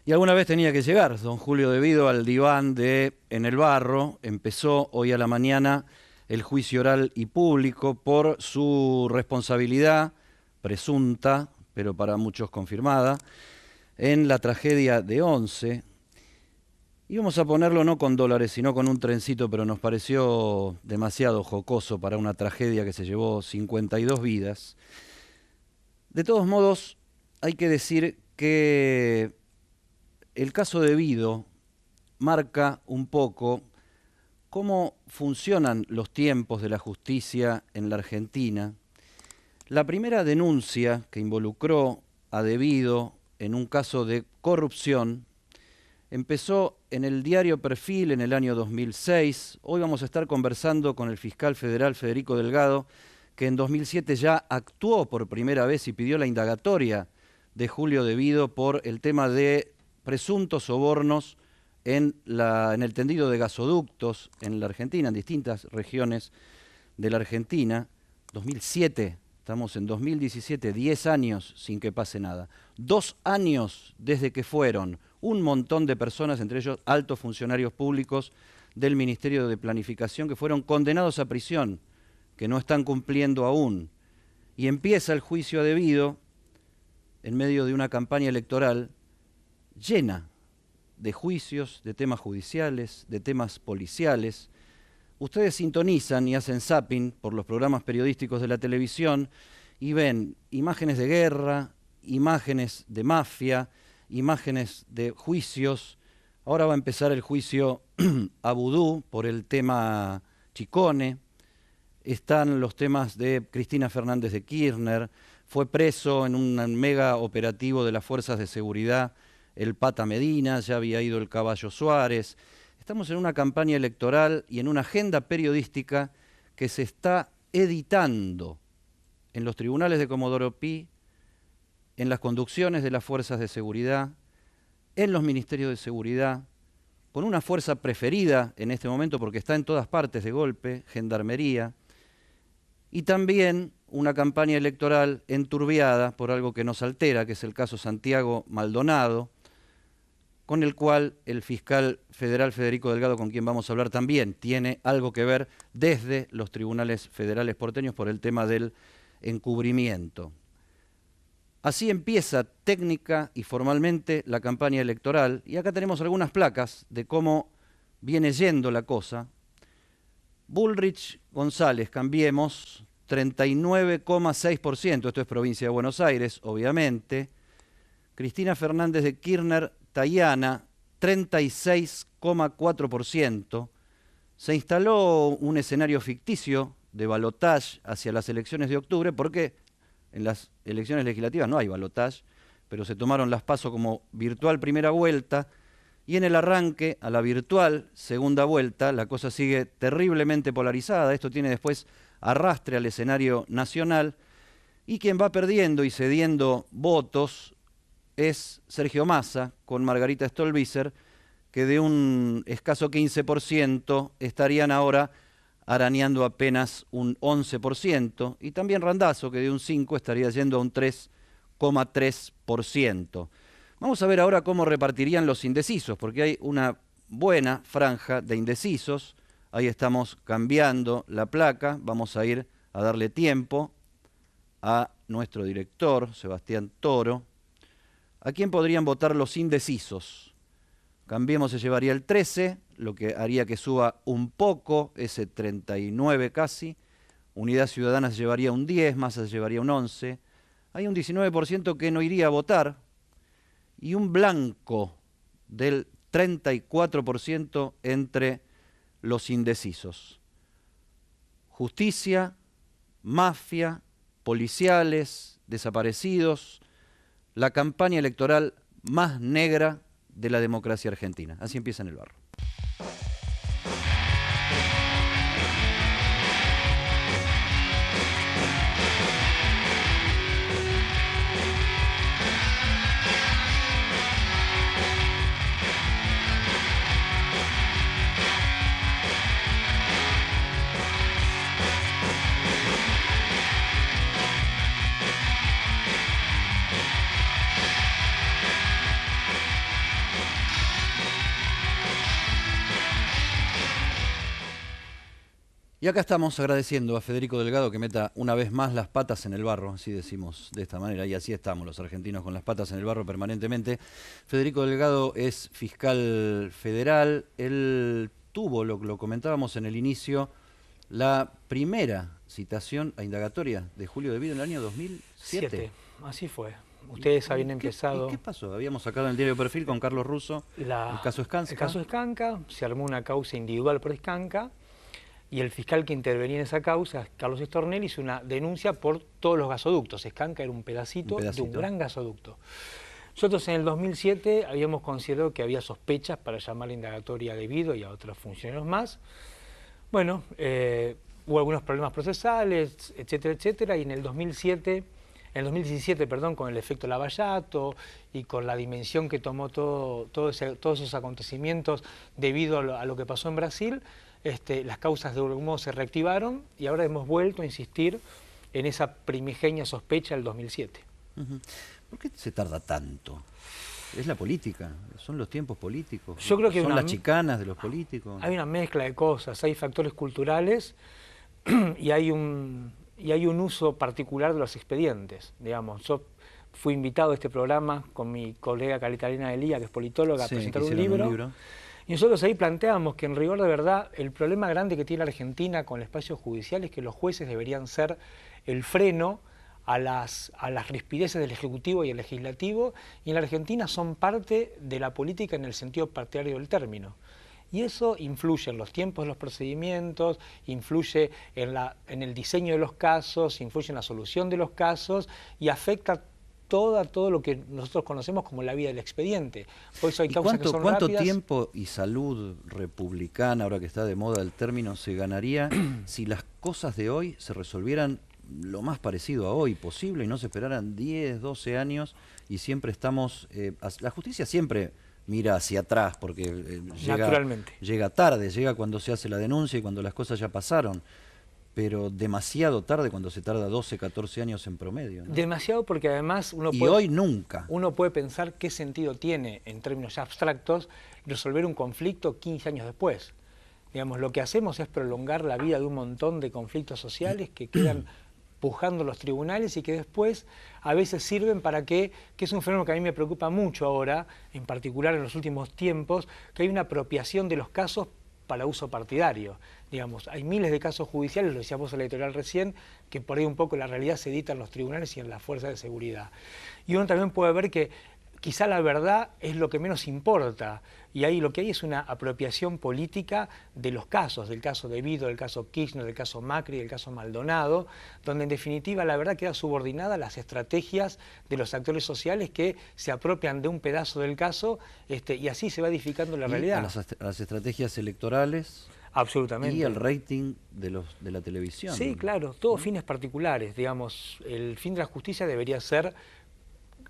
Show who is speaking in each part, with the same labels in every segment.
Speaker 1: Y alguna vez tenía que llegar don Julio Devido al diván de En el Barro. Empezó hoy a la mañana el juicio oral y público por su responsabilidad presunta, pero para muchos confirmada, en la tragedia de Once. Íbamos a ponerlo no con dólares, sino con un trencito, pero nos pareció demasiado jocoso para una tragedia que se llevó 52 vidas. De todos modos, hay que decir que el caso Devido marca un poco cómo funcionan los tiempos de la justicia en la Argentina. La primera denuncia que involucró a Devido en un caso de corrupción empezó en el diario Perfil en el año 2006. Hoy vamos a estar conversando con el fiscal federal Federico Delgado, que en 2007 ya actuó por primera vez y pidió la indagatoria de Julio Devido por el tema de presuntos sobornos en el tendido de gasoductos en la Argentina, en distintas regiones de la Argentina. 2007, estamos en 2017, 10 años sin que pase nada. 2 años desde que fueron un montón de personas, entre ellos altos funcionarios públicos del Ministerio de Planificación, que fueron condenados a prisión, que no están cumpliendo aún. Y empieza el juicio a Devido en medio de una campaña electoral llena de juicios, de temas judiciales, de temas policiales. Ustedes sintonizan y hacen zapping por los programas periodísticos de la televisión y ven imágenes de guerra, imágenes de mafia, imágenes de juicios. Ahora va a empezar el juicio a Vudú por el tema Chicone. Están los temas de Cristina Fernández de Kirchner. Fue preso en un mega operativo de las fuerzas de seguridad el Pata Medina, ya había ido el Caballo Suárez. Estamos en una campaña electoral y en una agenda periodística que se está editando en los tribunales de Comodoro Pi, en las conducciones de las fuerzas de seguridad, en los ministerios de seguridad, con una fuerza preferida en este momento porque está en todas partes de golpe, Gendarmería, y también una campaña electoral enturbiada por algo que nos altera, que es el caso Santiago Maldonado, con el cual el fiscal federal Federico Delgado, con quien vamos a hablar también, tiene algo que ver desde los tribunales federales porteños por el tema del encubrimiento. Así empieza técnica y formalmente la campaña electoral, y acá tenemos algunas placas de cómo viene yendo la cosa. Bullrich González, Cambiemos, 39,6%, esto es provincia de Buenos Aires, obviamente. Cristina Fernández de Kirchner, Tayana, 36,4%. Se instaló un escenario ficticio de balotaje hacia las elecciones de octubre, porque en las elecciones legislativas no hay balotaje, pero se tomaron las PASO como virtual primera vuelta, y en el arranque a la virtual segunda vuelta la cosa sigue terriblemente polarizada. Esto tiene después arrastre al escenario nacional, y quien va perdiendo y cediendo votos es Sergio Massa con Margarita Stolbizer, que de un escaso 15% estarían ahora arañando apenas un 11%, y también Randazzo, que de un 5% estaría yendo a un 3,3%. Vamos a ver ahora cómo repartirían los indecisos, porque hay una buena franja de indecisos. Ahí estamos cambiando la placa, vamos a ir a darle tiempo a nuestro director, Sebastián Toro. ¿A quién podrían votar los indecisos? Cambiemos se llevaría el 13, lo que haría que suba un poco, ese 39 casi. Unidad Ciudadana se llevaría un 10, Massa se llevaría un 11. Hay un 19% que no iría a votar y un blanco del 34% entre los indecisos. Justicia, mafia, policiales, desaparecidos, la campaña electoral más negra de la democracia argentina. Así empieza En el Barro. Y acá estamos agradeciendo a Federico Delgado que meta una vez más las patas en el barro, así decimos de esta manera, y así estamos los argentinos con las patas en el barro permanentemente. Federico Delgado es fiscal federal, él tuvo, lo comentábamos en el inicio, la primera citación a indagatoria de Julio de Vido en el año 2007.
Speaker 2: Así fue. Ustedes habían empezado...
Speaker 1: ¿Y qué pasó? Habíamos sacado en el diario Perfil con Carlos Russo el caso Skanska.
Speaker 2: El caso Skanska, se armó una causa individual por Skanska, y el fiscal que intervenía en esa causa, Carlos Estornel, hizo una denuncia por todos los gasoductos. Skanska era un pedacito de un gran gasoducto. Nosotros en el 2007 habíamos considerado que había sospechas para llamar la indagatoria de Vido y a otros funcionarios más. Bueno, hubo algunos problemas procesales, etcétera, etcétera, y en el 2017, perdón, con el efecto Lavallato y con la dimensión que tomó todos esos acontecimientos debido a lo que pasó en Brasil, las causas de algún modo se reactivaron y ahora hemos vuelto a insistir en esa primigenia sospecha del 2007.
Speaker 1: ¿Por qué se tarda tanto? ¿Es la política? ¿Son los tiempos políticos?
Speaker 2: Yo creo que
Speaker 1: ¿Son las chicanas de los políticos?
Speaker 2: Hay una mezcla de cosas, hay factores culturales y hay un uso particular de los expedientes. Digamos, yo fui invitado a este programa con mi colega Catalina Elía, que es politóloga, a presentar un libro. Y nosotros ahí planteamos que en rigor de verdad el problema grande que tiene la Argentina con el espacio judicial es que los jueces deberían ser el freno a las rispideces del Ejecutivo y el Legislativo, y en la Argentina son parte de la política en el sentido partidario del término. Y eso influye en los tiempos de los procedimientos, influye en el diseño de los casos, influye en la solución de los casos y afecta todo lo que nosotros conocemos como la vida del expediente. Por eso hay causas que son
Speaker 1: ¿Cuánto
Speaker 2: rápidas.
Speaker 1: tiempo y salud republicana, ahora que está de moda el término, se ganaría si las cosas de hoy se resolvieran lo más parecido a hoy posible y no se esperaran 10, 12 años y siempre estamos... la justicia siempre mira hacia atrás porque llega tarde, llega cuando se hace la denuncia y cuando las cosas ya pasaron, pero demasiado tarde cuando se tarda 12, 14 años en promedio, ¿no?
Speaker 2: Demasiado, porque además
Speaker 1: hoy nunca.
Speaker 2: Uno puede pensar qué sentido tiene, en términos ya abstractos, resolver un conflicto 15 años después. Digamos, lo que hacemos es prolongar la vida de un montón de conflictos sociales que quedan pujando los tribunales y que después a veces sirven para que es un fenómeno que a mí me preocupa mucho ahora, en particular en los últimos tiempos, que hay una apropiación de los casos para uso partidario. Digamos, hay miles de casos judiciales, lo decíamos en la editorial recién, que por ahí un poco la realidad se edita en los tribunales y en las fuerzas de seguridad. Y uno también puede ver que quizá la verdad es lo que menos importa, y ahí lo que hay es una apropiación política de los casos, del caso de Vido, del caso Kirchner, del caso Macri, del caso Maldonado, donde en definitiva la verdad queda subordinada a las estrategias de los actores sociales que se apropian de un pedazo del caso, y así se va edificando la realidad.
Speaker 1: A las estrategias electorales.
Speaker 2: Absolutamente.
Speaker 1: Y el rating de la televisión.
Speaker 2: Sí, claro, todos fines particulares. Digamos, el fin de la justicia debería ser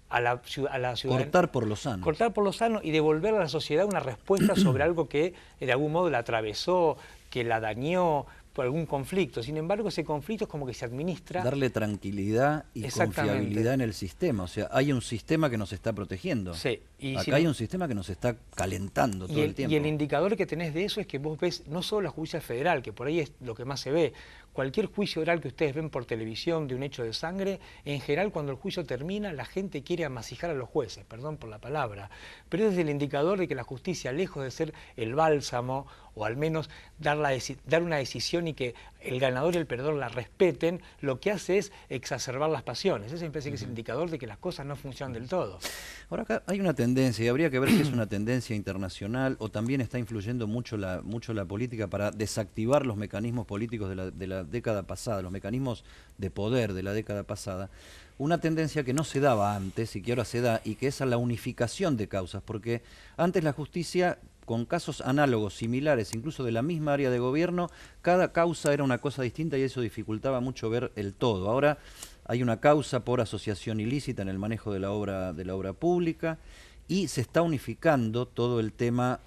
Speaker 2: a la ciudadanía.
Speaker 1: Cortar por lo sano.
Speaker 2: Cortar por lo sano y devolver a la sociedad una respuesta sobre algo que de algún modo la atravesó, que la dañó por algún conflicto. Sin embargo, ese conflicto es como que se administra.
Speaker 1: Darle tranquilidad y confiabilidad en el sistema. O sea, hay un sistema que nos está protegiendo.
Speaker 2: Sí.
Speaker 1: Acá hay un sistema que nos está calentando todo el tiempo.
Speaker 2: Y el indicador que tenés de eso es que vos ves no solo la justicia federal, que por ahí es lo que más se ve. Cualquier juicio oral que ustedes ven por televisión de un hecho de sangre, en general cuando el juicio termina la gente quiere amasijar a los jueces, perdón por la palabra, pero es el indicador de que la justicia, lejos de ser el bálsamo, o al menos dar una decisión y que el ganador y el perdedor la respeten, lo que hace es exacerbar las pasiones. Eso me parece que es el indicador de que las cosas no funcionan del todo.
Speaker 1: Ahora acá hay una tendencia, y habría que ver si es una tendencia internacional o también está influyendo mucho la política para desactivar los mecanismos políticos de la década pasada, los mecanismos de poder de la década pasada. Una tendencia que no se daba antes y que ahora se da, y que es a la unificación de causas, porque antes la justicia, con casos análogos, similares, incluso de la misma área de gobierno, cada causa era una cosa distinta y eso dificultaba mucho ver el todo. Ahora hay una causa por asociación ilícita en el manejo de la obra pública y se está unificando todo el tema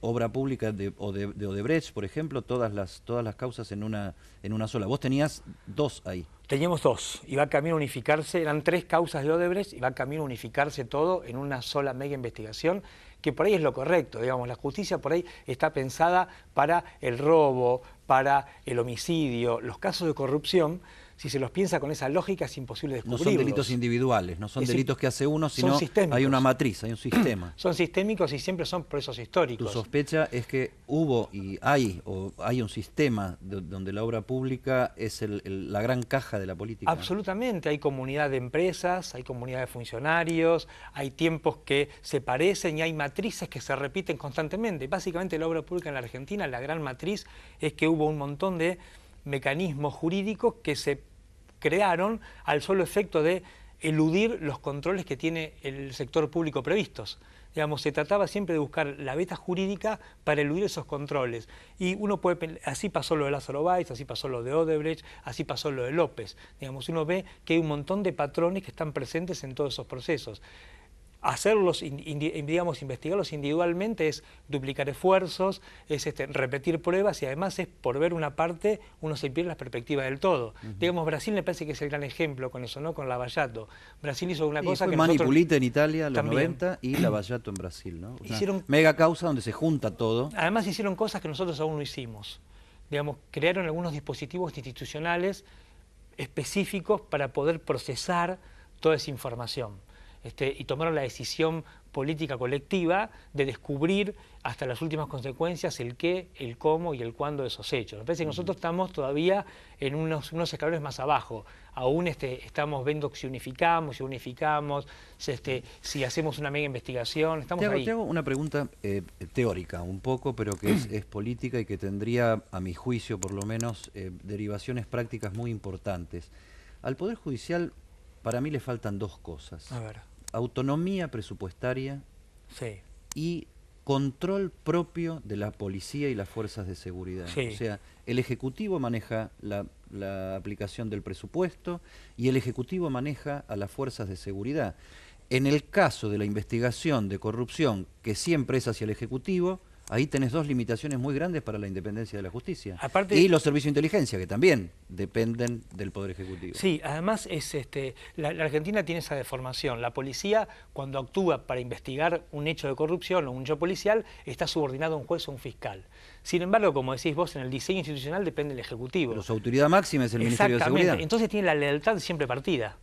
Speaker 1: obra pública de Odebrecht, por ejemplo, todas las causas en una sola. Vos tenías dos ahí.
Speaker 2: Teníamos dos, y va camino a unificarse, eran 3 causas de Odebrecht, y va camino a unificarse todo en una sola mega investigación, que por ahí es lo correcto, digamos, la justicia por ahí está pensada para el robo, para el homicidio, los casos de corrupción, si se los piensa con esa lógica, es imposible descubrirlos.
Speaker 1: No son delitos individuales, no son delitos que hace uno, sino hay una matriz, hay un sistema.
Speaker 2: Son sistémicos y siempre son procesos históricos.
Speaker 1: ¿Tu sospecha es que hubo y hay un sistema donde la obra pública es la gran caja de la política?
Speaker 2: Absolutamente, hay comunidad de empresas, hay comunidad de funcionarios, hay tiempos que se parecen y hay matrices que se repiten constantemente. Básicamente la obra pública en la Argentina, la gran matriz es que hubo un montón de mecanismos jurídicos que se crearon al solo efecto de eludir los controles que tiene el sector público previstos. Digamos, se trataba siempre de buscar la beta jurídica para eludir esos controles. Y uno puede, así pasó lo de Lázaro Báez, así pasó lo de Odebrecht, así pasó lo de López. Digamos, uno ve que hay un montón de patrones que están presentes en todos esos procesos. Hacerlos, digamos, investigarlos individualmente es duplicar esfuerzos, es repetir pruebas y además es por ver una parte uno se pierde la perspectiva del todo. Digamos, Brasil me parece que es el gran ejemplo con eso, ¿no? Con Lavallato. Brasil hizo una cosa que
Speaker 1: nosotros... Manipulita en Italia, los 90, y Lavallato en Brasil, ¿no? Mega causa donde se junta todo.
Speaker 2: Además hicieron cosas que nosotros aún no hicimos. Digamos, crearon algunos dispositivos institucionales específicos para poder procesar toda esa información. Y tomaron la decisión política colectiva de descubrir hasta las últimas consecuencias el qué, el cómo y el cuándo de esos hechos. Me parece que nosotros estamos todavía en unos escalones más abajo. Aún estamos viendo si unificamos, si hacemos una mega investigación. Estamos ahí.
Speaker 1: Te hago una pregunta teórica un poco, pero que es política y que tendría, a mi juicio por lo menos, derivaciones prácticas muy importantes. Al Poder Judicial, para mí le faltan dos cosas.
Speaker 2: A ver.
Speaker 1: Autonomía presupuestaria y control propio de la policía y las fuerzas de seguridad. O sea, el Ejecutivo maneja la aplicación del presupuesto y el Ejecutivo maneja a las fuerzas de seguridad. En el caso de la investigación de corrupción, que siempre es hacia el Ejecutivo, ahí tenés dos limitaciones muy grandes para la independencia de la justicia.
Speaker 2: Aparte,
Speaker 1: y los servicios de inteligencia, que también dependen del Poder Ejecutivo.
Speaker 2: Sí, además la Argentina tiene esa deformación. La policía, cuando actúa para investigar un hecho de corrupción o un hecho policial, está subordinado a un juez o un fiscal. Sin embargo, como decís vos, en el diseño institucional depende del Ejecutivo.
Speaker 1: Pero su autoridad máxima es el Ministerio de Seguridad.
Speaker 2: Entonces tiene la lealtad siempre partida.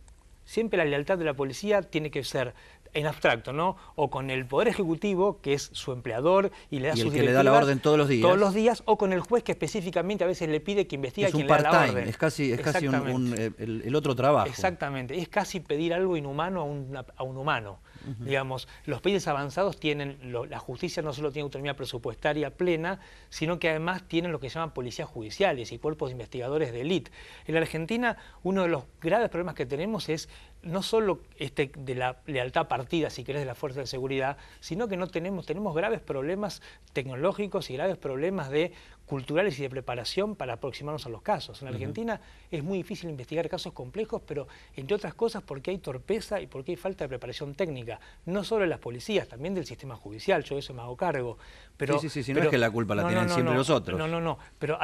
Speaker 2: Siempre la lealtad de la policía tiene que ser en abstracto, ¿no? O con el Poder Ejecutivo, que es su empleador y le da sus directivas.
Speaker 1: Que le da la orden todos los días.
Speaker 2: Todos los días, o con el juez que específicamente a veces le pide que investigue a quien le da la orden.
Speaker 1: Es casi el otro trabajo.
Speaker 2: Exactamente, es casi pedir algo inhumano a un humano. Digamos, los países avanzados tienen, la justicia no solo tiene autonomía presupuestaria plena, sino que además tienen lo que se llaman policías judiciales y cuerpos de investigadores de élite. En la Argentina, uno de los graves problemas que tenemos es no solo de la lealtad partida, si querés, de la fuerza de seguridad, sino que tenemos graves problemas tecnológicos y graves problemas culturales y de preparación para aproximarnos a los casos. En Argentina es muy difícil investigar casos complejos, pero entre otras cosas porque hay torpeza y porque hay falta de preparación técnica, no solo de las policías, también del sistema judicial, yo de eso me hago cargo. Pero,
Speaker 1: no es que la culpa la tienen siempre los otros.
Speaker 2: No, pero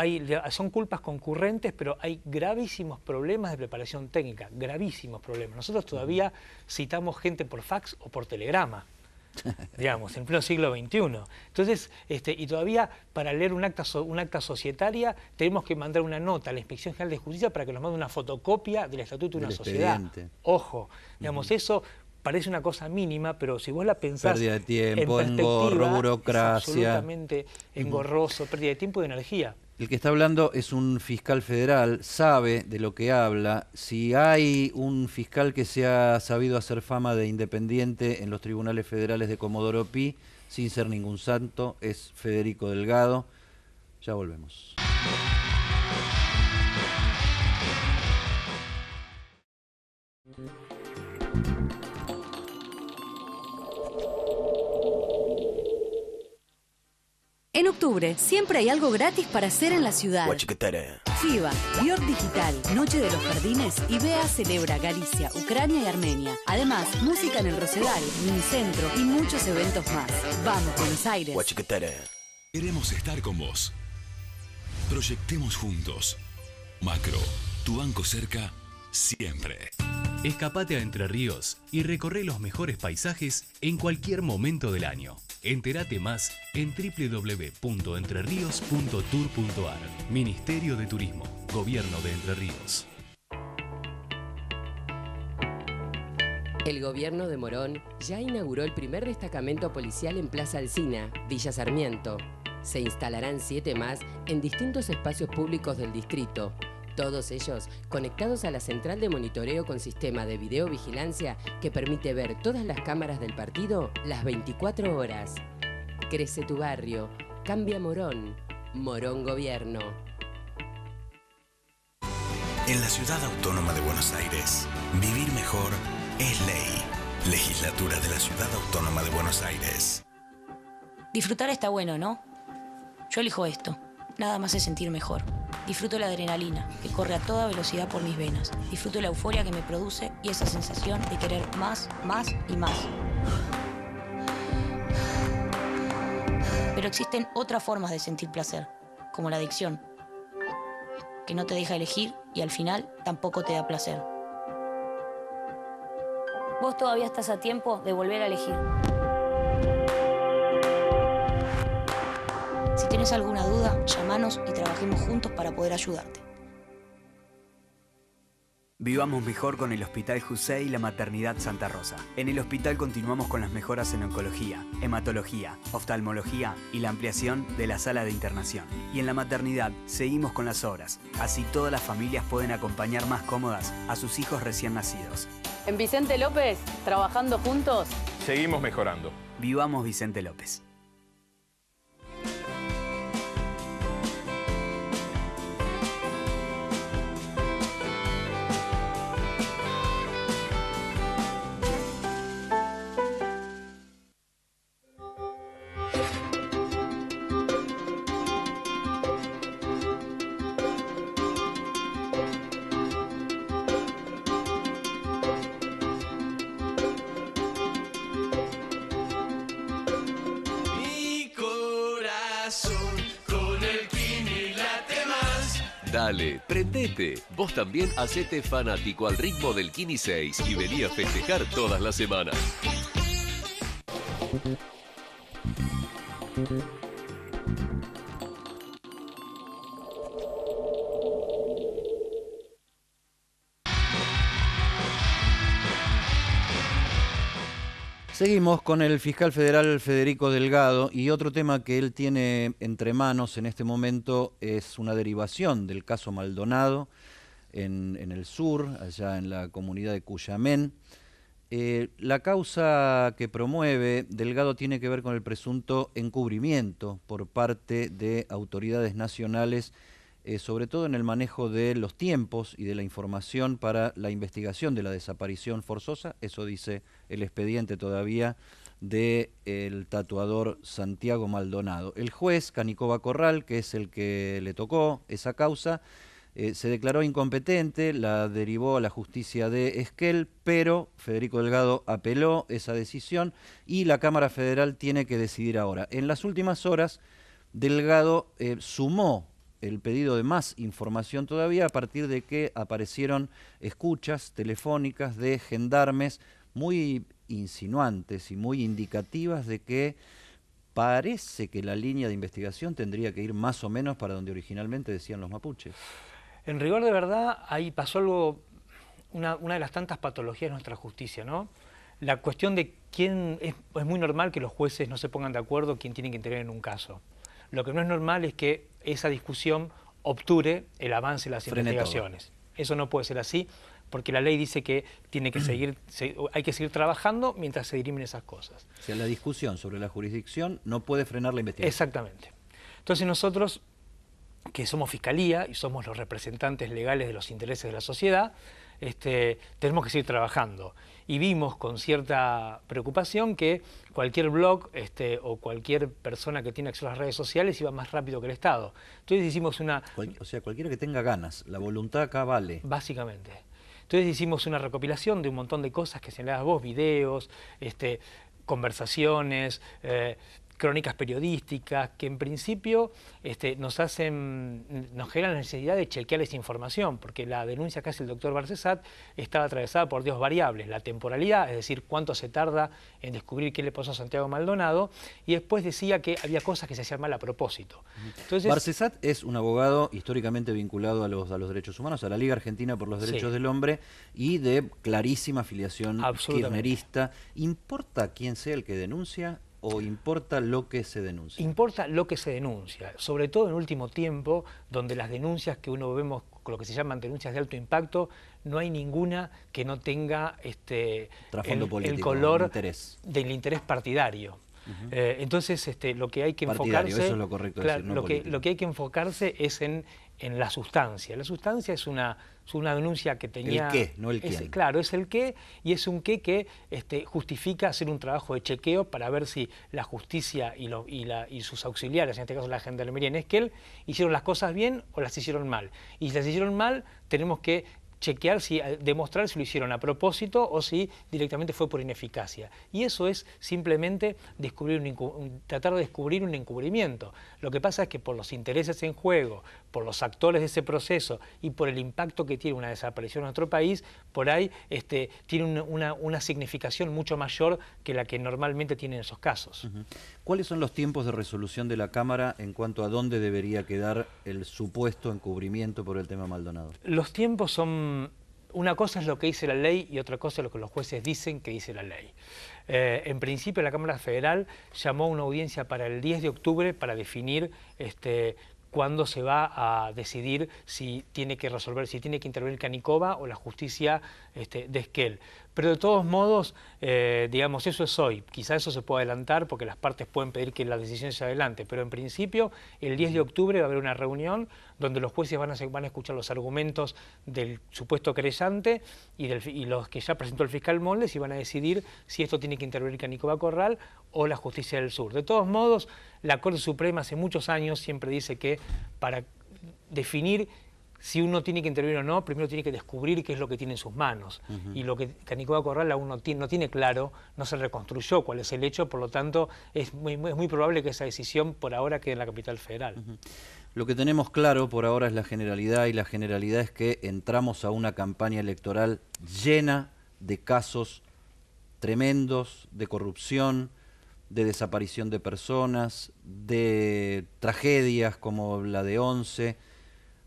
Speaker 2: son culpas concurrentes, pero hay gravísimos problemas de preparación técnica, gravísimos problemas. Nosotros todavía citamos gente por fax o por telegrama. Digamos, en pleno siglo XXI. Entonces, y todavía para leer un acta societaria tenemos que mandar una nota a la Inspección General de Justicia para que nos mande una fotocopia del estatuto de una sociedad. Ojo, digamos, eso parece una cosa mínima, pero si vos la pensás...
Speaker 1: Pérdida de tiempo, engorro, burocracia...
Speaker 2: Es absolutamente engorroso, pérdida de tiempo y de energía.
Speaker 1: El que está hablando es un fiscal federal, sabe de lo que habla. Si hay un fiscal que se ha sabido hacer fama de independiente en los tribunales federales de Comodoro Pi, sin ser ningún santo, es Federico Delgado. Ya volvemos.
Speaker 3: En octubre, siempre hay algo gratis para hacer en la ciudad. FIBA, Dior Digital, Noche de los Jardines y BEA celebra Galicia, Ucrania y Armenia. Además, música en el Rosedal, Minicentro y muchos eventos más. Vamos, Buenos Aires.
Speaker 4: Queremos estar con vos. Proyectemos juntos. Macro, tu banco cerca, siempre.
Speaker 5: Escapate a Entre Ríos y recorre los mejores paisajes en cualquier momento del año.
Speaker 4: Entérate más en www.entrerios.tour.ar. Ministerio de Turismo, Gobierno de Entre Ríos.
Speaker 5: El gobierno de Morón ya inauguró el primer destacamento policial en Plaza Alsina, Villa Sarmiento. Se instalarán 7 más en distintos espacios públicos del distrito, todos ellos conectados a la central de monitoreo con sistema de videovigilancia que permite ver todas las cámaras del partido las 24 horas. Crece tu barrio, cambia Morón. Morón Gobierno.
Speaker 6: En la Ciudad Autónoma de Buenos Aires, vivir mejor es ley. Legislatura de la Ciudad Autónoma de Buenos Aires.
Speaker 7: Disfrutar está bueno, ¿no? Yo elijo esto. Nada más es sentir mejor. Disfruto la adrenalina, que corre a toda velocidad por mis venas. Disfruto la euforia que me produce y esa sensación de querer más, más y más. Pero existen otras formas de sentir placer, como la adicción, que no te deja elegir y al final tampoco te da placer. Vos todavía estás a tiempo de volver a elegir. Si tienes alguna duda, llámanos y trabajemos juntos para poder ayudarte.
Speaker 8: Vivamos mejor con el Hospital Jusey y la Maternidad Santa Rosa. En el hospital continuamos con las mejoras en oncología, hematología, oftalmología y la ampliación de la sala de internación. Y en la maternidad seguimos con las obras, así todas las familias pueden acompañar más cómodas a sus hijos recién nacidos.
Speaker 9: En Vicente López, trabajando juntos,
Speaker 10: seguimos mejorando.
Speaker 8: Vivamos Vicente López.
Speaker 11: Dale, prendete. Vos también hacete fanático al ritmo del Kini 6 y vení a festejar todas las semanas.
Speaker 1: Seguimos con el fiscal federal Federico Delgado y otro tema que él tiene entre manos en este momento es una derivación del caso Maldonado en el sur, allá en la comunidad de Cuyamén. La causa que promueve Delgado tiene que ver con el presunto encubrimiento por parte de autoridades nacionales, sobre todo en el manejo de los tiempos y de la información para la investigación de la desaparición forzosa, eso dice el expediente todavía del tatuador Santiago Maldonado. El juez Canicova Corral, que es el que le tocó esa causa, se declaró incompetente, la derivó a la justicia de Esquel, pero Federico Delgado apeló esa decisión y la Cámara Federal tiene que decidir ahora. En las últimas horas, Delgado sumó el pedido de más información todavía a partir de que aparecieron escuchas telefónicas de gendarmes muy insinuantes y muy indicativas de que parece que la línea de investigación tendría que ir más o menos para donde originalmente decían los mapuches.
Speaker 2: En rigor de verdad, ahí pasó algo, una de las tantas patologías de nuestra justicia, ¿no? La cuestión de quién, es muy normal que los jueces no se pongan de acuerdo quién tiene que intervenir en un caso. Lo que no es normal es que esa discusión obture el avance de las investigaciones. Eso no puede ser así, porque la ley dice que tiene que hay que seguir trabajando mientras se dirimen esas cosas.
Speaker 1: O sea, la discusión sobre la jurisdicción no puede frenar la investigación.
Speaker 2: Exactamente. Entonces nosotros, que somos Fiscalía y somos los representantes legales de los intereses de la sociedad, tenemos que seguir trabajando. Y vimos con cierta preocupación que cualquier blog o cualquier persona que tiene acceso a las redes sociales iba más rápido que el Estado. Entonces hicimos una...
Speaker 1: O sea, cualquiera que tenga ganas, la voluntad acá vale.
Speaker 2: Básicamente. Entonces hicimos una recopilación de un montón de cosas que señalabas vos, videos, conversaciones, crónicas periodísticas que en principio nos generan la necesidad de chequear esa información, porque la denuncia que hace el doctor Barcesat estaba atravesada por dos variables: la temporalidad, es decir, cuánto se tarda en descubrir qué le pasó a Santiago Maldonado, y después decía que había cosas que se hacían mal a propósito. Entonces,
Speaker 1: Barcesat es un abogado históricamente vinculado a los derechos humanos, a la Liga Argentina por los Derechos del Hombre, y de clarísima afiliación kirchnerista. ¿Importa quién sea el que denuncia o importa lo que se denuncia?
Speaker 2: Importa lo que se denuncia, sobre todo en último tiempo, donde las denuncias que uno vemos, lo que se llaman denuncias de alto impacto, no hay ninguna que no tenga
Speaker 1: trasfondo político,
Speaker 2: el color
Speaker 1: interés.
Speaker 2: Del interés partidario. Entonces lo que hay que
Speaker 1: partidario,
Speaker 2: enfocarse,
Speaker 1: eso es lo correcto decir, no
Speaker 2: lo que hay que enfocarse es en la sustancia. La sustancia es una denuncia que tenía...
Speaker 1: El qué, no el quién.
Speaker 2: Claro, es el qué, y es un qué que justifica hacer un trabajo de chequeo para ver si la justicia y sus auxiliares, en este caso la Gendarmería en Esquel, hicieron las cosas bien o las hicieron mal. Y si las hicieron mal, tenemos que chequear, demostrar si lo hicieron a propósito o si directamente fue por ineficacia. Y eso es simplemente tratar de descubrir un encubrimiento. Lo que pasa es que por los intereses en juego, por los actores de ese proceso y por el impacto que tiene una desaparición en nuestro país, por ahí tiene una significación mucho mayor que la que normalmente tienen esos casos.
Speaker 1: ¿Cuáles son los tiempos de resolución de la Cámara en cuanto a dónde debería quedar el supuesto encubrimiento por el tema Maldonado?
Speaker 2: Los tiempos son... Una cosa es lo que dice la ley y otra cosa es lo que los jueces dicen que dice la ley. En principio la Cámara Federal llamó a una audiencia para el 10 de octubre para definir cuándo se va a decidir si tiene que intervenir Canicova o la justicia de Esquel. Pero de todos modos, digamos, eso es hoy. Quizá eso se pueda adelantar porque las partes pueden pedir que la decisión se adelante. Pero en principio, el 10 de octubre va a haber una reunión donde los jueces van a escuchar los argumentos del supuesto querellante y los que ya presentó el fiscal Moldes, y van a decidir si esto tiene que intervenir Canicova Corral o la Justicia del Sur. De todos modos, la Corte Suprema hace muchos años siempre dice que para definir si uno tiene que intervenir o no, primero tiene que descubrir qué es lo que tiene en sus manos. Y lo que Canicova Corral aún no tiene claro, no se reconstruyó cuál es el hecho, por lo tanto es muy probable que esa decisión por ahora quede en la capital federal.
Speaker 1: Lo que tenemos claro por ahora es la generalidad, y la generalidad es que entramos a una campaña electoral llena de casos tremendos, de corrupción, de desaparición de personas, de tragedias como la de Once.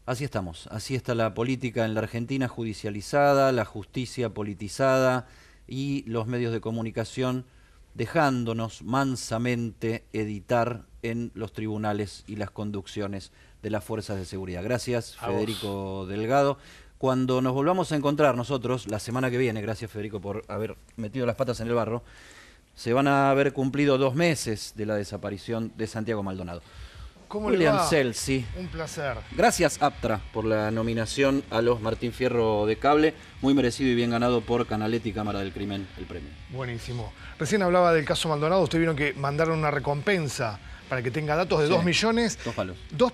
Speaker 1: Así estamos, así está la política en la Argentina, judicializada, la justicia politizada y los medios de comunicación dejándonos mansamente editar en los tribunales y las conducciones de las fuerzas de seguridad. Gracias, Federico Delgado. Cuando nos volvamos a encontrar nosotros la semana que viene, gracias Federico por haber metido las patas en el barro, se van a haber cumplido 2 meses de la desaparición de Santiago Maldonado.
Speaker 10: ¿Cómo
Speaker 1: William
Speaker 10: le va?
Speaker 1: Celsi.
Speaker 10: Un placer.
Speaker 1: Gracias, Aptra, por la nominación a los Martín Fierro de Cable. Muy merecido y bien ganado por Canaletti y Cámara del Crimen, el premio.
Speaker 10: Buenísimo. Recién hablaba del caso Maldonado. Ustedes vieron que mandaron una recompensa para que tenga datos de 2 millones. 2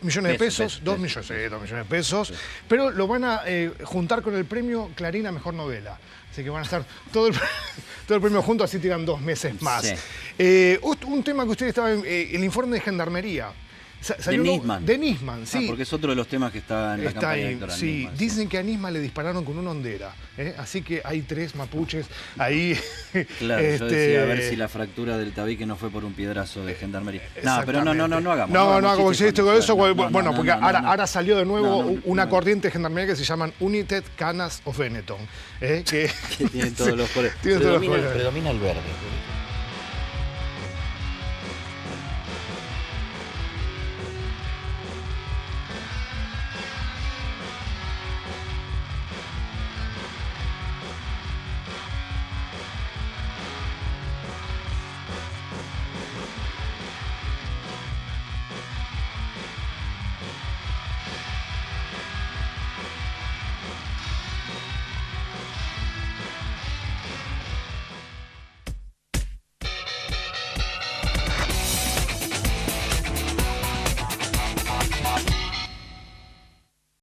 Speaker 10: millones de pesos. 2 millones de pesos. Sí. Pero lo van a juntar con el premio Clarín a Mejor Novela. Así que van a estar todo el premio junto, así tiran 2 meses más. Sí. Un tema que usted estaba en el informe de Gendarmería. De Nisman, sí.
Speaker 1: Porque es otro de los temas que está en la campaña electoral.
Speaker 10: Sí,
Speaker 1: Nisman,
Speaker 10: dicen que a Nisman le dispararon con una hondera. Así que hay 3 mapuches ahí.
Speaker 1: Claro, yo decía a ver si la fractura del tabique no fue por un piedrazo de Gendarmería. No, pero no hagamos.
Speaker 10: No hagamos eso. Bueno, porque ahora salió de nuevo una corriente de Gendarmería que se llaman United Canas of Benetton.
Speaker 1: Que tienen todos los colores.
Speaker 10: Predomina
Speaker 1: el verde.